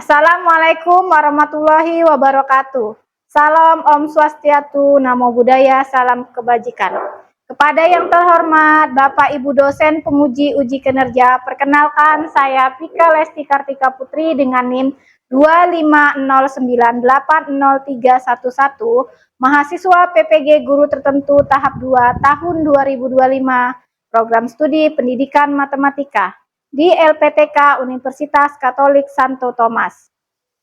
Assalamualaikum warahmatullahi wabarakatuh. Salam Om Swastiastu, Namo Buddhaya, salam kebajikan. Kepada yang terhormat Bapak Ibu dosen penguji uji kinerja, perkenalkan saya Pika Lesti Kartika Putri dengan NIM 250980311, mahasiswa PPG Guru Tertentu tahap 2 tahun 2025, program studi pendidikan matematika di LPTK Universitas Katolik Santo Thomas.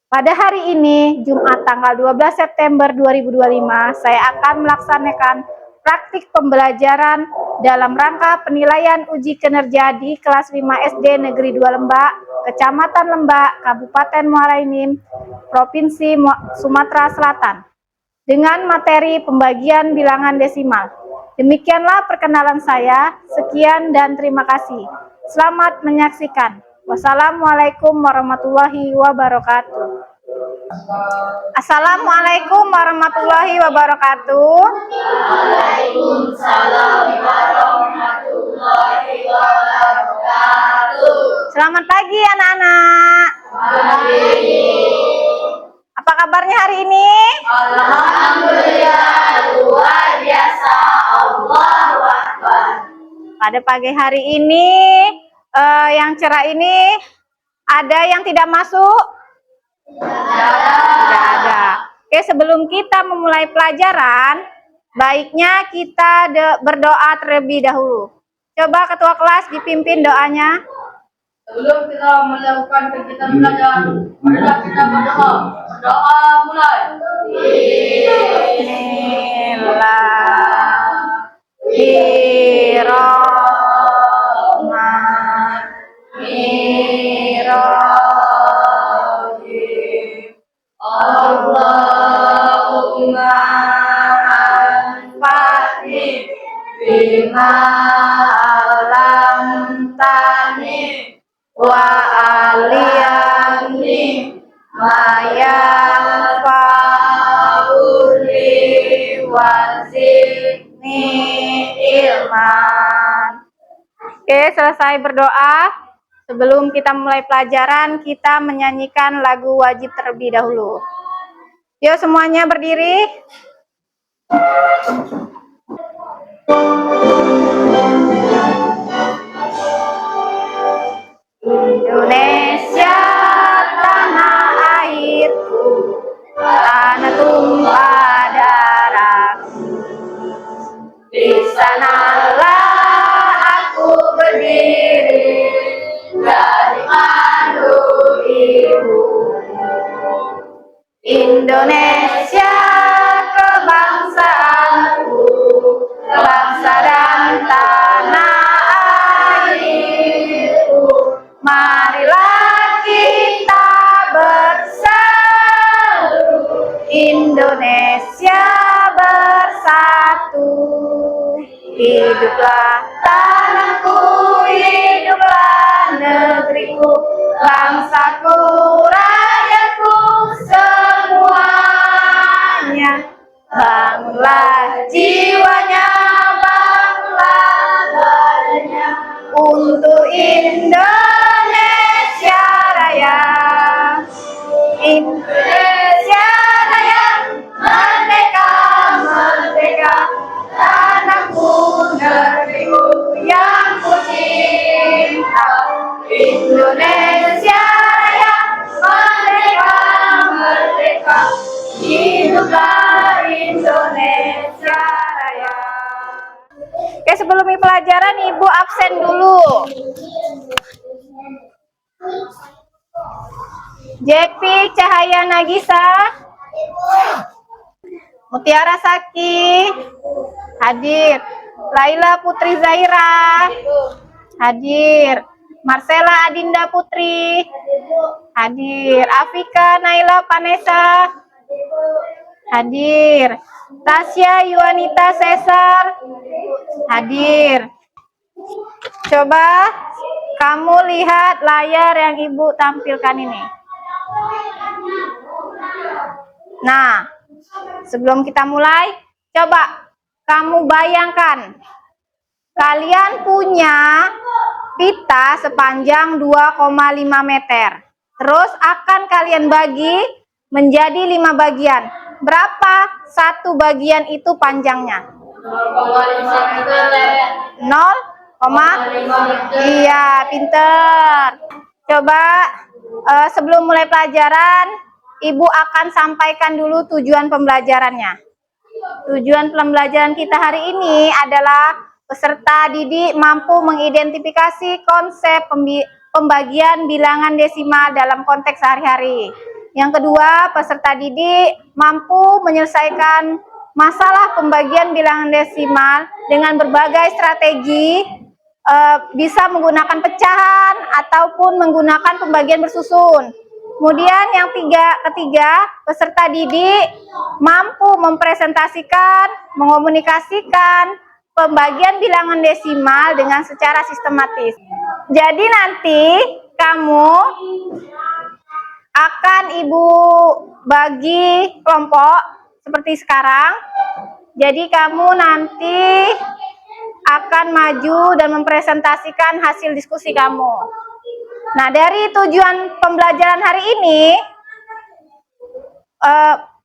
Pada hari ini, Jumat tanggal 12 September 2025, saya akan melaksanakan praktik pembelajaran dalam rangka penilaian uji kinerja di kelas 5 SD Negeri 2 Lembak, Kecamatan Lembak, Kabupaten Muara Enim, Provinsi Sumatera Selatan, dengan materi pembagian bilangan desimal. Demikianlah perkenalan saya. Sekian dan terima kasih. Selamat menyaksikan. Wassalamualaikum warahmatullahi wabarakatuh. Assalamualaikum warahmatullahi wabarakatuh. Waalaikumsalam warahmatullahi wabarakatuh. Selamat pagi anak-anak. Apa kabarnya hari ini? Alhamdulillah, luar biasa. Allahu Akbar. Pada pagi hari ini yang cerah ini ada yang tidak masuk? Tidak ada. Oke, sebelum kita memulai pelajaran, baiknya kita berdoa terlebih dahulu. Coba ketua kelas dipimpin doanya. Sebelum kita melakukan kegiatan belajar, marilah kita berdoa. Doa mulai. Bismillahirrahmanirrahim. Allahumma anfa'ni bima 'allamtani wa 'allimni ma yanfa'uni wa zidni ilman. Oke, selesai berdoa. Sebelum kita mulai pelajaran, kita menyanyikan lagu wajib terlebih dahulu. Yuk semuanya berdiri. Indonesia tanah airku, tanah tumpah darahku. Di sanalah aku berdiri, dari mandu ibu. Indonesia kebangsaanku, bangsa dan tanah airku. Marilah kita bersatu, Indonesia bersatu. Hiduplah tanahku, hiduplah negeriku, bangsaku, rakyatku semuanya. Bangunlah jiwanya, bangunlah badannya, untuk Indonesia Raya. Indonesia Raya, merdeka, merdeka, tanahku, negeriku yang ku cinta. Indonesia Raya, merdeka, merdeka, hiduplah Indonesia Raya. Oke, sebelum pelajaran Ibu absen dulu. Jekpi Cahaya Nagisa, Mutiara Saki hadir. Laila Putri Zaira hadir. Marcella Adinda Putri hadir. Afika Naila Panesa hadir. Tasya Yuanita Cesar hadir. Coba kamu lihat layar yang Ibu tampilkan ini. Nah, sebelum kita mulai, coba kamu bayangkan, kalian punya pita sepanjang 2,5 meter. Terus akan kalian bagi menjadi 5 bagian. Berapa satu bagian itu panjangnya? 0,5 meter. 0, 5 meter. iya, pinter. Coba sebelum mulai pelajaran, Ibu akan sampaikan dulu tujuan pembelajarannya. Tujuan pembelajaran kita hari ini adalah peserta didik mampu mengidentifikasi konsep pembagian bilangan desimal dalam konteks sehari-hari. Yang kedua, peserta didik mampu menyelesaikan masalah pembagian bilangan desimal dengan berbagai strategi, bisa menggunakan pecahan ataupun menggunakan pembagian bersusun. Kemudian yang ketiga, peserta didik mampu mempresentasikan, mengomunikasikan pembagian bilangan desimal dengan secara sistematis. Jadi nanti kamu akan Ibu bagi kelompok seperti sekarang. Jadi kamu nanti akan maju dan mempresentasikan hasil diskusi kamu. Nah, dari tujuan pembelajaran hari ini,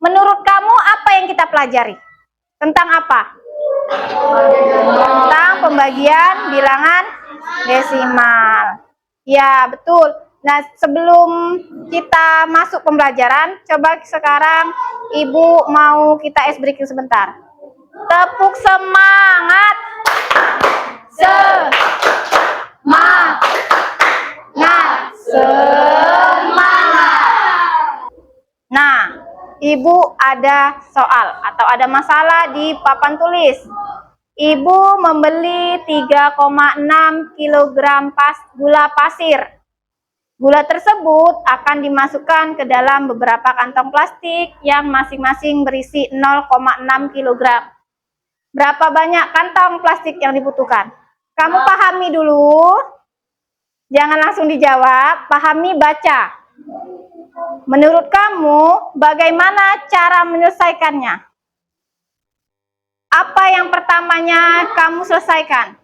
menurut kamu apa yang kita pelajari? Tentang apa? Tentang pembagian bilangan desimal. Ya, betul. Nah, sebelum kita masuk pembelajaran, coba sekarang Ibu mau kita ice breaking sebentar. Tepuk semangat. Semangat. Nah, Ibu ada soal atau ada masalah di papan tulis. Ibu membeli 3,6 kg gula pasir. Gula tersebut akan dimasukkan ke dalam beberapa kantong plastik yang masing-masing berisi 0,6 kg. Berapa banyak kantong plastik yang dibutuhkan? Kamu pahami dulu. Jangan langsung dijawab, pahami, baca. Menurut kamu, bagaimana cara menyelesaikannya? Apa yang pertamanya kamu selesaikan?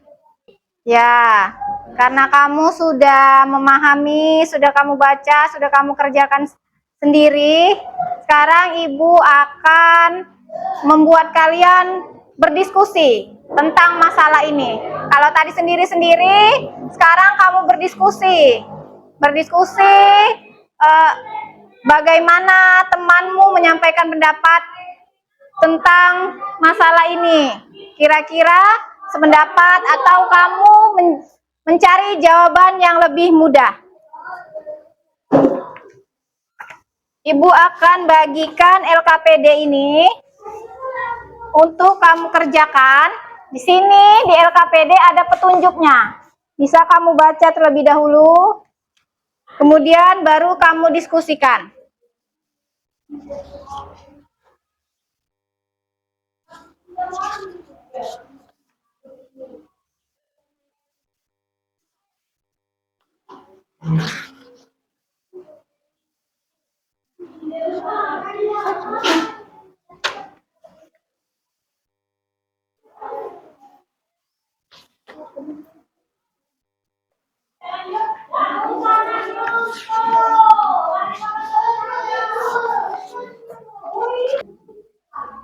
Ya, karena kamu sudah memahami, sudah kamu baca, sudah kamu kerjakan sendiri. Sekarang Ibu akan membuat kalian berdiskusi tentang masalah ini. Kalau tadi sendiri-sendiri, sekarang kamu berdiskusi. Bagaimana temanmu menyampaikan pendapat tentang masalah ini. Kira-kira sependapat atau kamu mencari jawaban yang lebih mudah. Ibu akan bagikan LKPD ini untuk kamu kerjakan. Di sini di LKPD ada petunjuknya. Bisa kamu baca terlebih dahulu. Kemudian baru kamu diskusikan.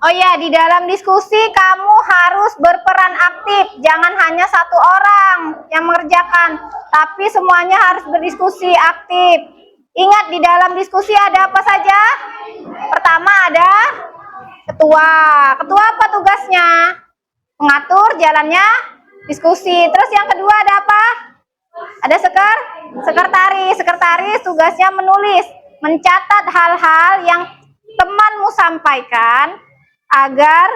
Oh ya, di dalam diskusi kamu harus berperan aktif. Jangan hanya satu orang yang mengerjakan, tapi semuanya harus berdiskusi aktif. Ingat, di dalam diskusi ada apa saja? Pertama ada ketua. Ketua apa tugasnya? Mengatur jalannya diskusi. Terus yang kedua ada apa? Ada sekretaris. Sekretaris tugasnya menulis, mencatat hal-hal yang temanmu sampaikan agar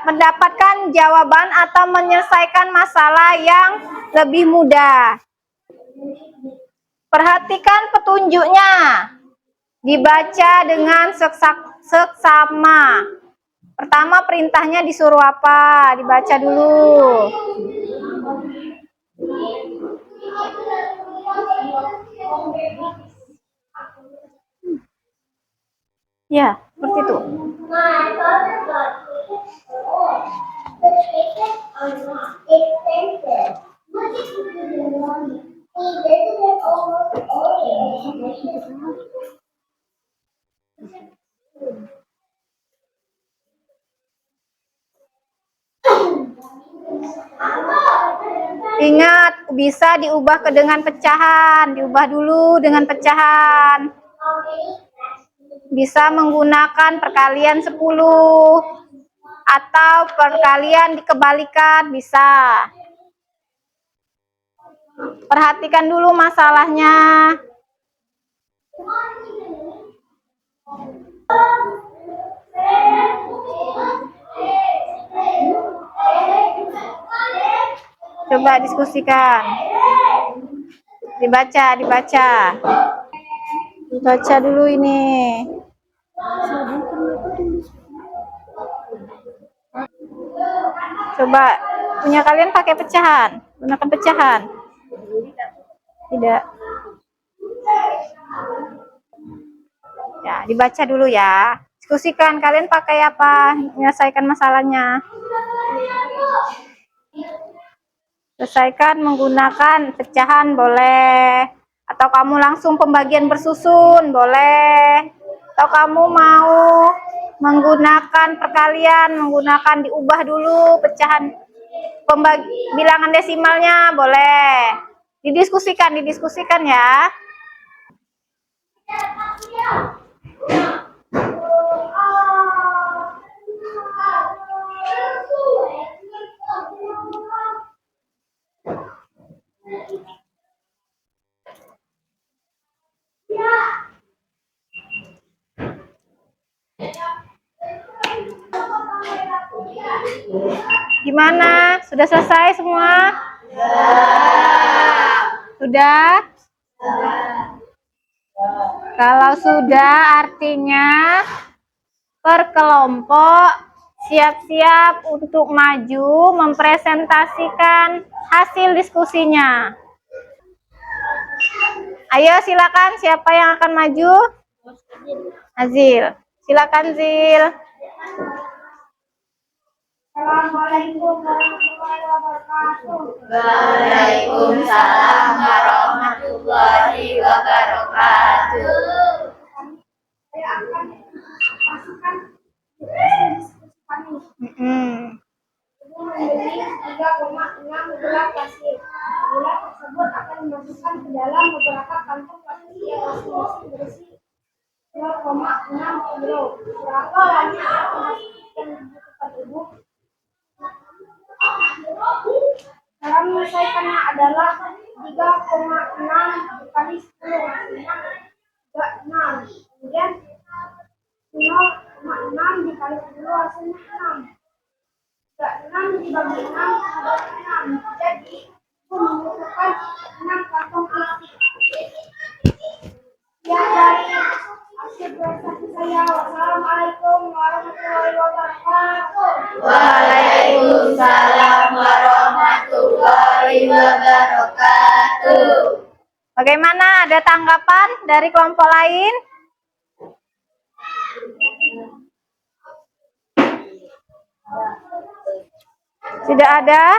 mendapatkan jawaban atau menyelesaikan masalah yang lebih mudah. Perhatikan petunjuknya. Dibaca dengan seksama. Pertama, perintahnya disuruh apa? Dibaca dulu. Ya, seperti itu. Ingat, bisa diubah dengan pecahan. Diubah dulu dengan pecahan. Bisa menggunakan perkalian 10 atau perkalian dikebalikan, bisa. Perhatikan dulu masalahnya. Coba diskusikan. Dibaca. Baca dulu ini. Coba, punya kalian pakai pecahan? Gunakan pecahan. Tidak. Ya, dibaca dulu ya. Diskusikan, kalian pakai apa? Menyelesaikan masalahnya. Selesaikan menggunakan pecahan boleh. Atau kamu langsung pembagian bersusun boleh. Atau kamu mau menggunakan perkalian, menggunakan diubah dulu pecahan bilangan desimalnya boleh. Didiskusikan ya. Gimana? Sudah selesai semua? Sudah? Kalau sudah, artinya per kelompok siap-siap untuk maju mempresentasikan hasil diskusinya. Ayo silakan, siapa yang akan maju? Azil. Silakan Zil. Assalamualaikum warahmatullahi wabarakatuh. Waalaikumsalam warahmatullahi wabarakatuh. Saya akan masukkan Ibu membeli 3,6 gelas pasir. Gula tersebut akan dimasukkan ke dalam beberapa kantong plastik yang masing-masing berisi 0,6 kilo. Berapa banyak plastik yang dibutuhkan Ibu? Cara menyelesaikannya adalah 3,6 dikali 10 hasilnya 36. Kemudian 0,6 dikali 10 hasilnya 6. 6 dibagi 6 adalah 6. Jadi membutuhkan 6 kantong plastik. Ya, dari hasil presentasi saya. Wassalamualaikum warahmatullahi wabarakatuh. Waalaikumsalam warahmatullahi wabarakatuh. Bagaimana? Ada tanggapan dari kelompok lain? Tidak ada?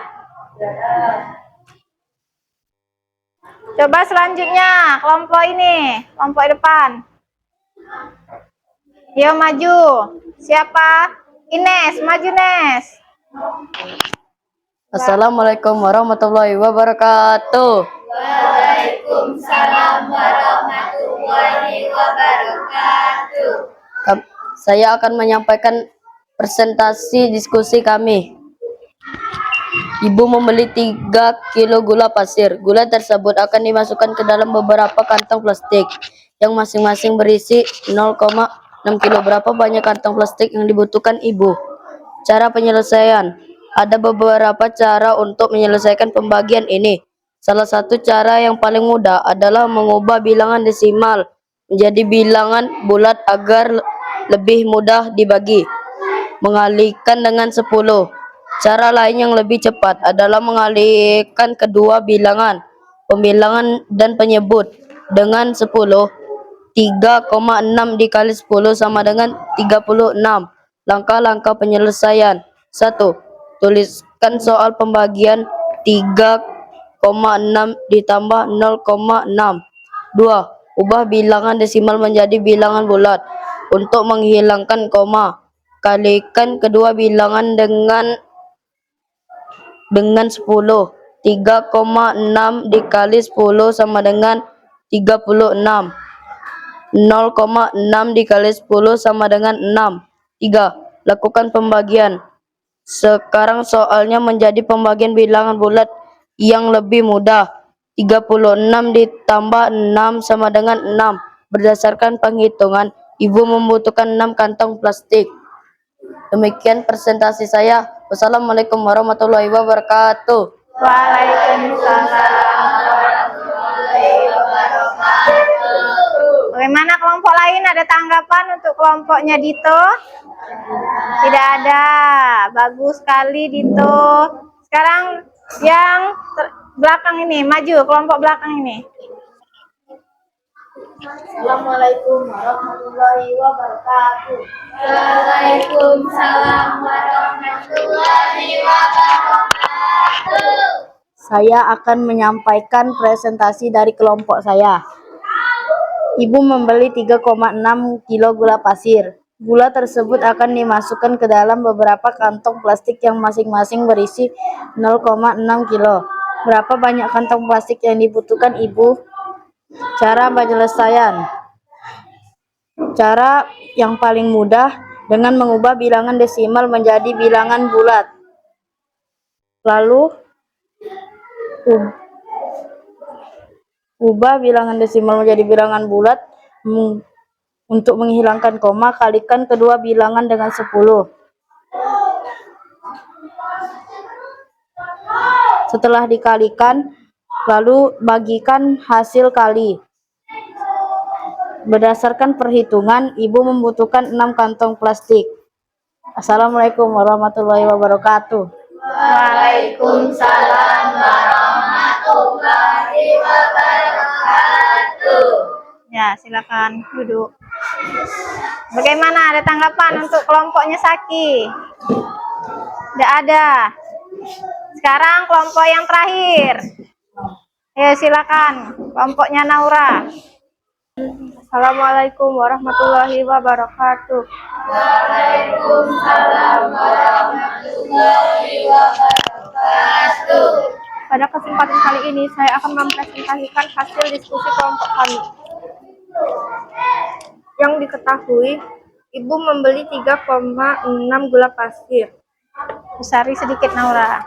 Coba selanjutnya, kelompok ini, kelompok depan. Yo maju. Siapa? Ines, maju Nes. Assalamualaikum warahmatullahi wabarakatuh. Waalaikumsalam warahmatullahi wabarakatuh. Saya akan menyampaikan presentasi diskusi kami. Ibu membeli 3 kilo gula pasir. Gula tersebut akan dimasukkan ke dalam beberapa kantong plastik yang masing-masing berisi 0,6 kilo. Berapa banyak kantong plastik yang dibutuhkan Ibu? Cara penyelesaian. Ada beberapa cara untuk menyelesaikan pembagian ini. Salah satu cara yang paling mudah adalah mengubah bilangan desimal menjadi bilangan bulat agar lebih mudah dibagi. Mengalihkan dengan 10. Cara lain yang lebih cepat adalah mengalihkan kedua bilangan, pembilangan dan penyebut dengan 10. 3,6 dikali 10 sama dengan 36. Langkah-langkah penyelesaian. 1. Tuliskan soal pembagian 3,6 ditambah 0,6. 2. Ubah bilangan desimal menjadi bilangan bulat. Untuk menghilangkan koma, kalikan kedua bilangan dengan 10. 3,6 dikali 10 sama dengan 36. 0,6 dikali 10 sama dengan 6. 3. Lakukan pembagian. Sekarang soalnya menjadi pembagian bilangan bulat yang lebih mudah. 36 ditambah 6 sama dengan 6. Berdasarkan penghitungan, ibu membutuhkan 6 kantong plastik. Demikian presentasi saya. Wassalamualaikum warahmatullahi wabarakatuh. Waalaikumsalam. Bagaimana kelompok lain? Ada tanggapan untuk kelompoknya Dito? Tidak ada. Bagus sekali Dito. Sekarang yang belakang ini, maju kelompok belakang ini. Assalamualaikum warahmatullahi wabarakatuh. Waalaikumsalam warahmatullahi wabarakatuh. Saya akan menyampaikan presentasi dari kelompok saya. Ibu membeli 3,6 kilo gula pasir. Gula tersebut akan dimasukkan ke dalam beberapa kantong plastik yang masing-masing berisi 0,6 kilo. Berapa banyak kantong plastik yang dibutuhkan ibu? Cara penyelesaian. Cara yang paling mudah dengan mengubah bilangan desimal menjadi bilangan bulat. Lalu ubah bilangan desimal menjadi bilangan bulat. Untuk menghilangkan koma, kalikan kedua bilangan dengan 10. Setelah dikalikan, lalu bagikan hasil kali. Berdasarkan perhitungan, ibu membutuhkan 6 kantong plastik. Assalamualaikum warahmatullahi wabarakatuh. Waalaikumsalam warahmatullahi wabarakatuh. Ya, silakan duduk. Bagaimana, ada tanggapan untuk kelompoknya Saki? Tidak ada. Sekarang kelompok yang terakhir. Ya, silakan. Kelompoknya Naura. Assalamualaikum warahmatullahi wabarakatuh. Waalaikumsalam warahmatullahi wabarakatuh. Pada kesempatan kali ini saya akan mempresentasikan hasil diskusi kelompok kami. Yang diketahui, ibu membeli 3,6 gula pasir. Besari sedikit Naura.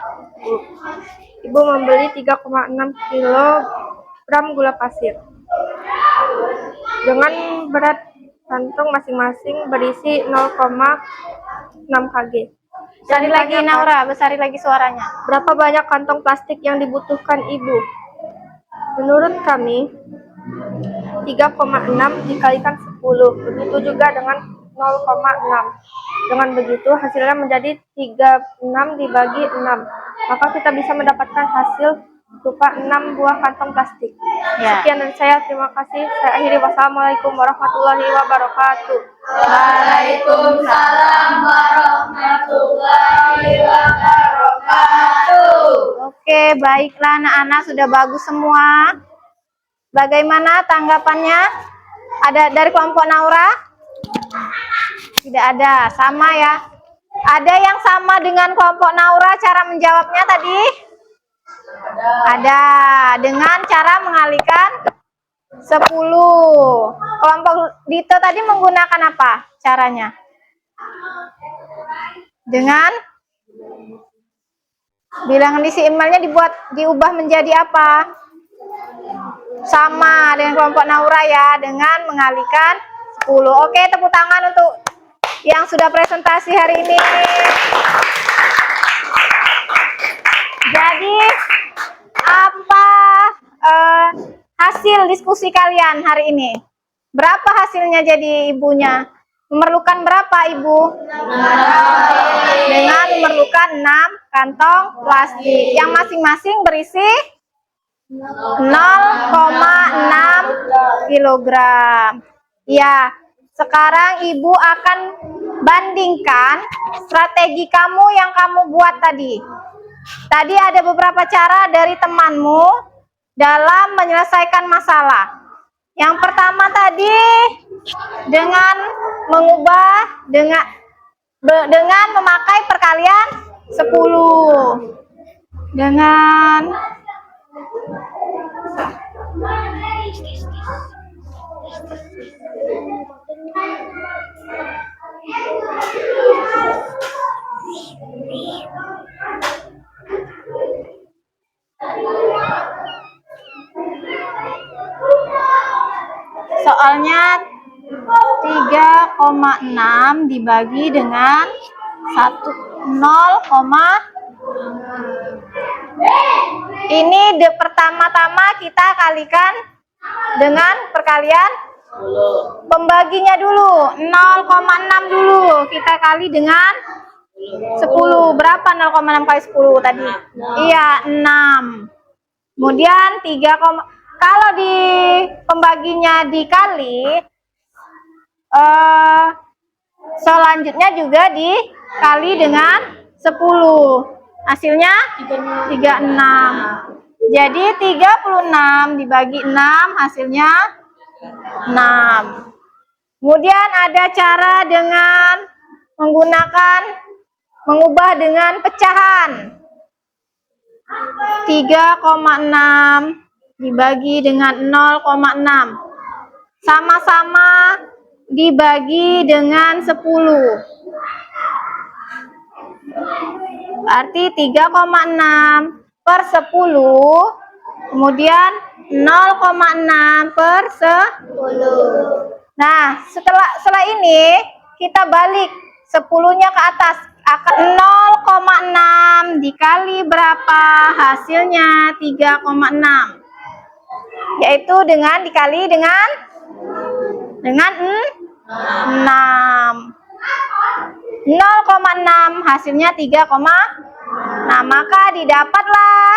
Ibu membeli 3,6 kilogram gula pasir. Dengan berat kantong masing-masing berisi 0,6 kg. Besari lagi Naura, besari lagi suaranya. Berapa banyak kantong plastik yang dibutuhkan ibu? Menurut kami, 3,6 dikalikan 10. Begitu juga dengan 0,6. Dengan begitu, hasilnya menjadi 36 dibagi 6. Maka kita bisa mendapatkan hasil berupa 6 buah kantong plastik. Ya. Sekian dari saya, terima kasih. Saya akhiri. Wassalamualaikum warahmatullahi wabarakatuh. Waalaikumsalam warahmatullahi wabarakatuh. Oke, baiklah anak-anak, sudah bagus semua. Bagaimana tanggapannya? Ada dari kelompok Naura? Tidak ada, sama ya. Ada yang sama dengan kelompok Naura cara menjawabnya tadi? Ada, dengan cara mengalihkan 10. Kelompok Dito tadi menggunakan apa caranya? Dengan bilangan desimalnya diubah menjadi apa? Sama dengan kelompok Naura ya, dengan mengalihkan 10. Oke, tepuk tangan untuk yang sudah presentasi hari ini. Jadi apa hasil diskusi kalian hari ini? Berapa hasilnya jadi ibunya? Memerlukan berapa ibu? Dengan memerlukan 6 kantong plastik yang masing-masing berisi 0,6 kilogram. Ya, sekarang ibu akan bandingkan strategi kamu yang kamu buat tadi. Tadi ada beberapa cara dari temanmu dalam menyelesaikan masalah. Yang pertama tadi dengan mengubah dengan memakai perkalian 10. Dengan soalnya 3,6 dibagi dengan 0, ini pertama-tama kita kalikan dengan perkalian pembaginya dulu, 0,6 dulu kita kali dengan 10. Berapa 0,6 kali 10 tadi? Iya, 6. Kemudian 3, kalau di pembaginya dikali, selanjutnya juga dikali dengan 10. Hasilnya 36. Jadi 36 dibagi 6 hasilnya 6. Kemudian ada cara dengan mengubah dengan pecahan. 3,6 dibagi dengan 0,6. Sama-sama dibagi dengan 10. Berarti 3,6 per 10, kemudian 0,6 per 10. Nah, setelah ini kita balik 10-nya ke atas. Akan 0,6 dikali berapa? Hasilnya 3,6. Yaitu dengan dikali dengan 6. 0,6 hasilnya 3,6. Nah, maka didapatlah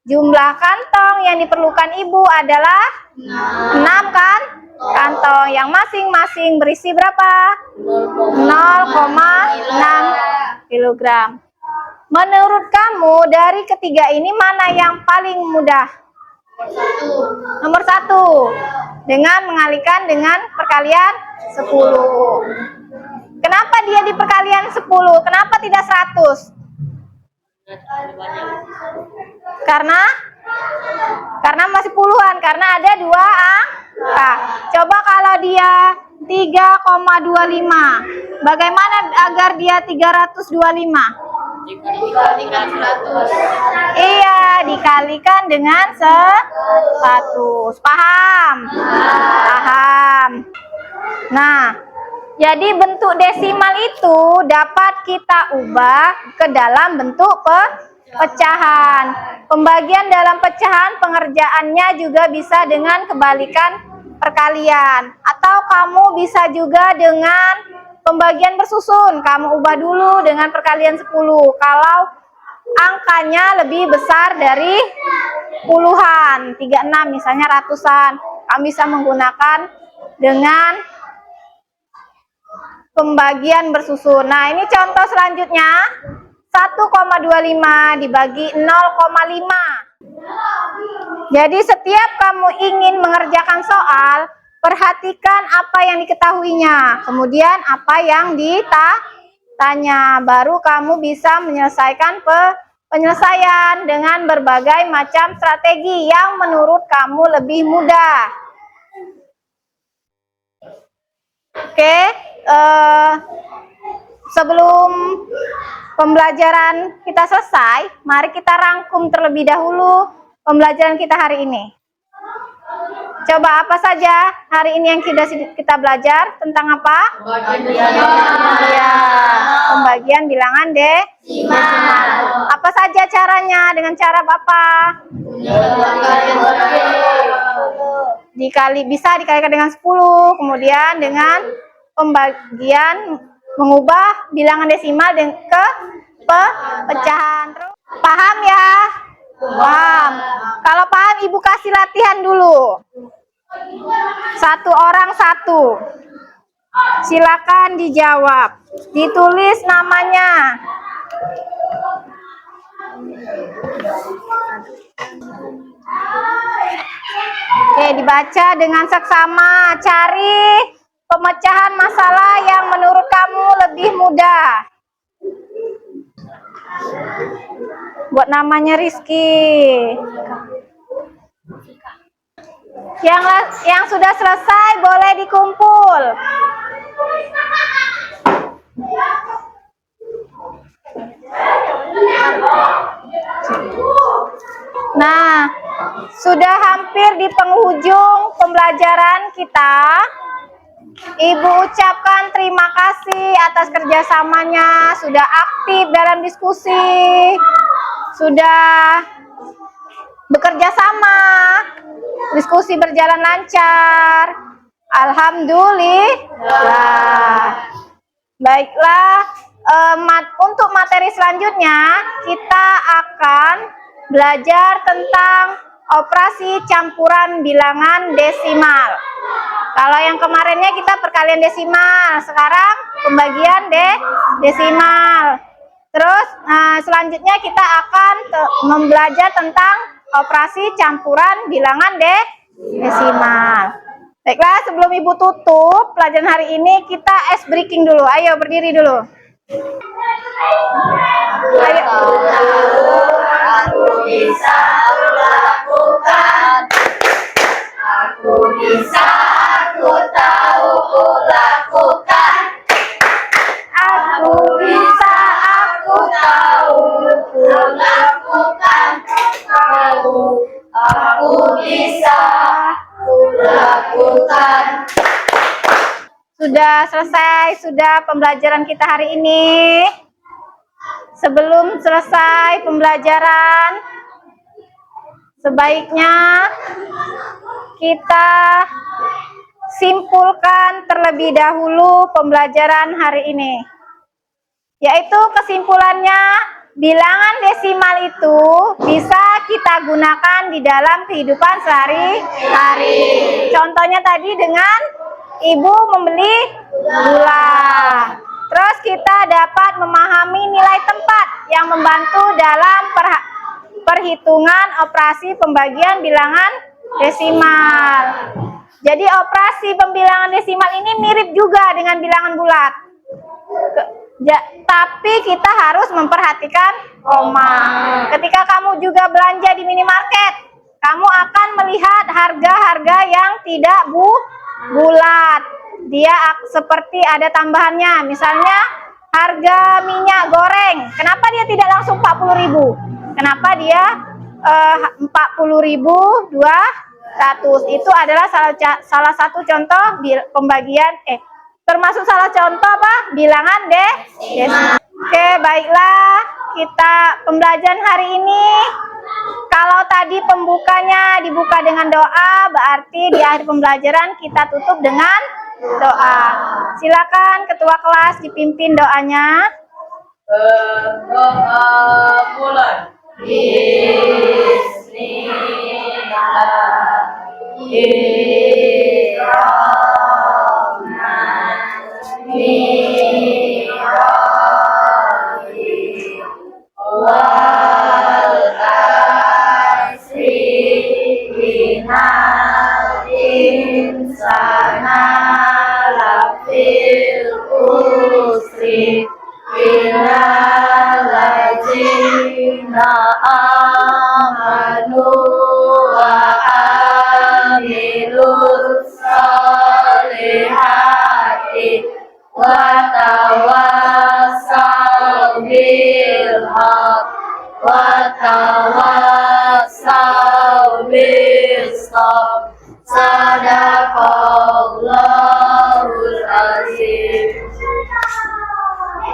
jumlah kantong yang diperlukan ibu adalah 6 kan? Kantong yang masing-masing berisi berapa? 0,6 kg. Menurut kamu dari ketiga ini mana yang paling mudah? Nomor 1. Dengan mengalihkan dengan perkalian 10. Kenapa dia di perkalian 10? Kenapa tidak 100? Karena masih puluhan, karena ada 2 angka. Coba kalau dia 3,25. Bagaimana agar dia 325? Dikalikan 100. Iya, dikalikan dengan 100. Paham? Paham. Nah, jadi bentuk desimal itu dapat kita ubah ke dalam bentuk pecahan. Pembagian dalam pecahan pengerjaannya juga bisa dengan kebalikan perkalian. Atau kamu bisa juga dengan pembagian bersusun. Kamu ubah dulu dengan perkalian 10. Kalau angkanya lebih besar dari puluhan, 36 misalnya ratusan, kamu bisa menggunakan dengan pembagian bersusun. Nah, ini contoh selanjutnya. 1,25 dibagi 0,5. Jadi setiap kamu ingin mengerjakan soal, perhatikan apa yang diketahuinya, kemudian apa yang ditanya. Baru kamu bisa menyelesaikan penyelesaian dengan berbagai macam strategi yang menurut kamu lebih mudah. Oke, sebelum pembelajaran kita selesai, mari kita rangkum terlebih dahulu pembelajaran kita hari ini. Coba apa saja hari ini yang kita belajar tentang apa? Ya, pembagian bilangan desimal. Apa saja caranya? Dengan cara apa? Bisa dikalikan dengan 10, kemudian dengan pembagian mengubah bilangan desimal ke pecahan. Terus, paham ya? Paham. Kalau paham, ibu kasih latihan dulu. 1 orang 1. Silakan dijawab. Ditulis namanya. Oke, dibaca dengan seksama. Cari pemecahan masalah yang menurut kamu lebih mudah. Buat namanya Rizky. Yang sudah selesai boleh dikumpul. Nah, sudah hampir di penghujung pembelajaran kita. Ibu ucapkan terima kasih atas kerjasamanya, sudah aktif dalam diskusi, sudah bekerja sama, diskusi berjalan lancar. Alhamdulillah. Baiklah, untuk materi selanjutnya kita akan belajar tentang operasi campuran bilangan desimal. Kalau yang kemarinnya kita perkalian desimal, sekarang pembagian desimal. Terus selanjutnya kita akan belajar tentang operasi campuran bilangan desimal. Baiklah, sebelum Ibu tutup pelajaran hari ini, kita ice breaking dulu. Ayo berdiri dulu. Ayo. Aku bisa lakukan. Aku bisa, aku tahu ku lakukan. Aku bisa, aku tahu ku Lakukan. Aku bisa, ku lakukan. Sudah selesai, sudah pembelajaran kita hari ini. Sebelum selesai pembelajaran, sebaiknya kita simpulkan terlebih dahulu pembelajaran hari ini. Yaitu kesimpulannya, bilangan desimal itu bisa kita gunakan di dalam kehidupan sehari-hari. Contohnya tadi dengan Ibu membeli gula. Terus kita dapat memahami nilai tempat yang membantu dalam perhitungan operasi pembagian bilangan desimal. Jadi operasi pembilangan desimal ini mirip juga dengan bilangan bulat. Tapi kita harus memperhatikan koma. Ketika kamu juga belanja di minimarket, kamu akan melihat harga-harga yang tidak bulat. Dia seperti ada tambahannya. Misalnya harga minyak goreng. Kenapa dia tidak langsung 40.000? Kenapa dia 40.200? Itu adalah salah satu contoh pembagian termasuk salah contoh apa? Bilangan desimal. Oke, baiklah. Kita pembelajaran hari ini, kalau tadi pembukanya dibuka dengan doa, berarti di akhir pembelajaran kita tutup dengan doa. Silakan ketua kelas dipimpin doanya. Berdoa mulai.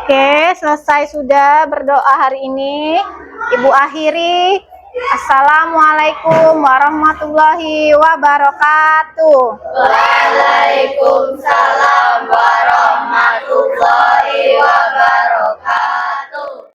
Oke, selesai sudah berdoa hari ini. Ibu akhiri. Assalamualaikum warahmatullahi wabarakatuh. Waalaikumsalam warahmatullahi wabarakatuh.